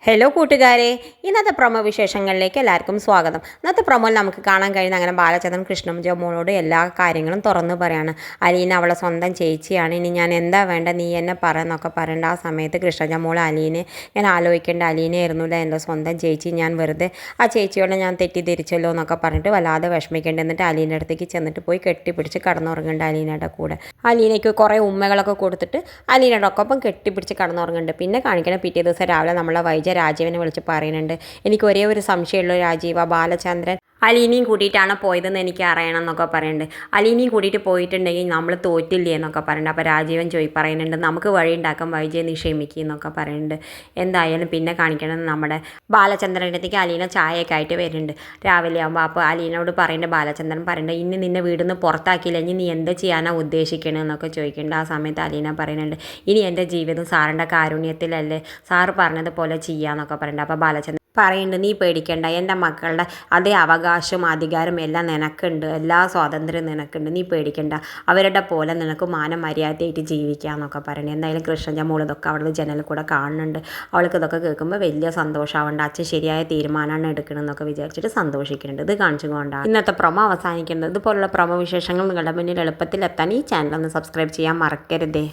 Hello കൂട്ടുകാരെ, ഇന്നത്തെ promo വിശേഷങ്ങളിലേക്ക് എല്ലാവർക്കും സ്വാഗതം. ഇന്നത്തെ പ്രൊമോയിൽ നമുക്ക് കാണാൻ കഴിയുന്ന അങ്ങനെ ബാലചന്ദ്രൻ കൃഷ്ണൻജോ മോളോട് എല്ലാ കാര്യങ്ങളും തുറന്നു പറയാണ്. അലീന അവളെ സ്വന്തം ചേച്ചിയാണ്, ഇനി ഞാൻ എന്താ വേണ്ട നീ എന്നെ പറയുന്നൊക്കെ പറയേണ്ട. ആ സമയത്ത് കൃഷ്ണൻജോ മോൾ അലീനെ ഞാൻ ആലോചിക്കേണ്ട, അലീനയായിരുന്നില്ല എൻ്റെ സ്വന്തം ചേച്ചി, ഞാൻ വെറുതെ ആ ചേച്ചിയോട് ഞാൻ തെറ്റിദ്ധരിച്ചല്ലോ എന്നൊക്കെ പറഞ്ഞിട്ട് വല്ലാതെ വിഷമിക്കേണ്ട. എന്നിട്ട് അലീനയുടെ അടുത്തേക്ക് ചെന്നിട്ട് പോയി കെട്ടിപ്പിടിച്ച് കടന്നുറങ്ങേണ്ട അലീനയുടെ കൂടെ. അലീനയ്ക്ക് കുറേ ഉമ്മകളൊക്കെ കൊടുത്തിട്ട് അലീനയുടെ ഒപ്പം കെട്ടിപ്പിടിച്ച് കടന്നുറങ്ങുന്നുണ്ട്. പിന്നെ കാണിക്കണം പിറ്റേ ദിവസം രാവിലെ നമ്മളെ രാജീവനെ വിളിച്ച് പറയുന്നുണ്ട്, എനിക്ക് ഒരേ ഒരു സംശയമുള്ളൂ രാജീവ, ബാലചന്ദ്രൻ അലീനയും കൂട്ടിയിട്ടാണ് പോയതെന്ന് എനിക്ക് അറിയണം എന്നൊക്കെ പറയുന്നുണ്ട്. അലീനയും കൂട്ടിയിട്ട് പോയിട്ടുണ്ടെങ്കിൽ നമ്മൾ തോറ്റില്ലേ എന്നൊക്കെ പറയുന്നുണ്ട്. അപ്പോൾ രാജീവൻ പറയുന്നുണ്ട്, നമുക്ക് വഴി ഉണ്ടാക്കാൻ വൈജയെ നീ ക്ഷമിക്കുക എന്നൊക്കെ പറയുന്നുണ്ട്. എന്തായാലും പിന്നെ കാണിക്കണം നമ്മുടെ ബാലചന്ദ്രൻ്റെ അടുത്തേക്ക് അലീന ചായയൊക്കെ ആയിട്ട് വരുന്നുണ്ട് രാവിലെ ആകുമ്പോൾ. അപ്പോൾ അലീനയോട് പറയുന്നുണ്ട്, ബാലചന്ദ്രൻ പറയുന്നുണ്ട്, ഇനി നിന്നെ വീടിൽ നിന്ന് പുറത്താക്കിയില്ല, ഇനി നീ എന്ത് ചെയ്യാനാണ് ഉദ്ദേശിക്കണമെന്നൊക്കെ ചോദിക്കുന്നുണ്ട്. ആ സമയത്ത് അലീന പറയുന്നുണ്ട്, ഇനി എൻ്റെ ജീവിതം സാറിൻ്റെ കാരുണ്യത്തിലല്ലേ, സാറ് പറഞ്ഞതുപോലെ ചെയ്യാമെന്നൊക്കെ പറയുന്നുണ്ട്. അപ്പോൾ ബാലചന്ദ്രൻ പറയുന്നുണ്ട്, നീ പേടിക്കേണ്ട, എൻ്റെ മക്കളുടെ അതേ അവകാശവും അധികാരവും എല്ലാം നിനക്കുണ്ട്, എല്ലാ സ്വാതന്ത്ര്യവും നിനക്കുണ്ട്, നീ പേടിക്കേണ്ട, അവരുടെ പോലെ നിനക്ക് മാനമര്യാദയായിട്ട് ജീവിക്കാമെന്നൊക്കെ പറയുന്നത്. എന്തായാലും കൃഷ്ണൻജോ മോൾ ഇതൊക്കെ അവിടെ ജനലിൽ കൂടെ കാണുന്നുണ്ട്. അവൾക്ക് ഇതൊക്കെ കേൾക്കുമ്പോൾ വലിയ സന്തോഷമാവുന്നുണ്ട്. അച്ഛൻ ശരിയായ തീരുമാനമാണ് എടുക്കണമെന്നൊക്കെ വിചാരിച്ചിട്ട് സന്തോഷിക്കുന്നുണ്ട്. ഇത് കാണിച്ചുകൊണ്ടാണ് ഇന്നത്തെ പ്രൊമോ അവസാനിക്കുന്നത്. ഇതുപോലുള്ള പ്രൊമോ വിശേഷങ്ങൾ നിങ്ങളുടെ മുന്നിൽ എളുപ്പത്തിൽ എത്താൻ ഈ ചാനൽ ഒന്ന് സബ്സ്ക്രൈബ് ചെയ്യാൻ മറക്കരുതേ.